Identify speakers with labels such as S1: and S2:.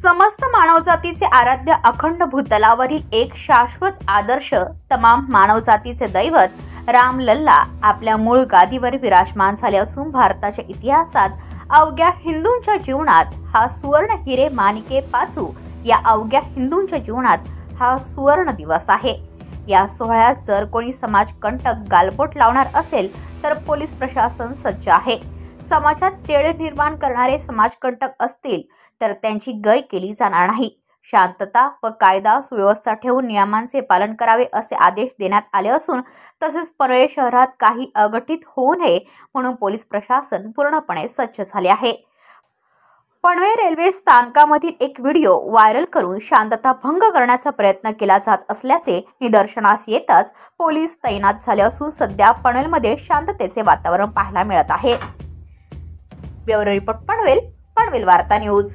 S1: समस्त मानवजातीचे आराध्य अखंड भूतलावरील एक शाश्वत आदर्श तमाम मानवजातीचे दैवत रामलल्ला आपल्या मूळ गादीवर विराजमान झाले असून भारताच्या इतिहासात अवघ्या हिंदूंच्या जीवनात हा सुवर्ण हिरे माणिके पाचू या अवघ्या हिंदूंच्या जीवनात हा सुवर्ण दिवस आहे। या सोहळ्यात जर कोणी समाजकंटक गालबोट लावणार असेल तर पोलीस प्रशासन सज्ज आहे। समाजात तेढ निर्माण करणारे समाजकंटक असतील तर त्यांची गय केली जाणार नाही। शांतता व कायदा सुव्यवस्था ठेवून नियमांचे पालन करावे असे आदेश देण्यात आले असून तसेच पनवेल शहरात काही अघटित होऊ नये म्हणून पोलीस प्रशासन पूर्णपणे सज्ज झाले आहे। पनवेल रेल्वे स्थानकामधील एक व्हिडिओ व्हायरल करून शांतता भंग करण्याचा प्रयत्न केला जात असल्याचे निदर्शनास येताच पोलीस तैनात झाले असून सध्या पनवेलमध्ये शांततेचे वातावरण पाहायला मिळत आहे। ब्युरो रिपोर्ट पनवेल वार्ता न्यूज।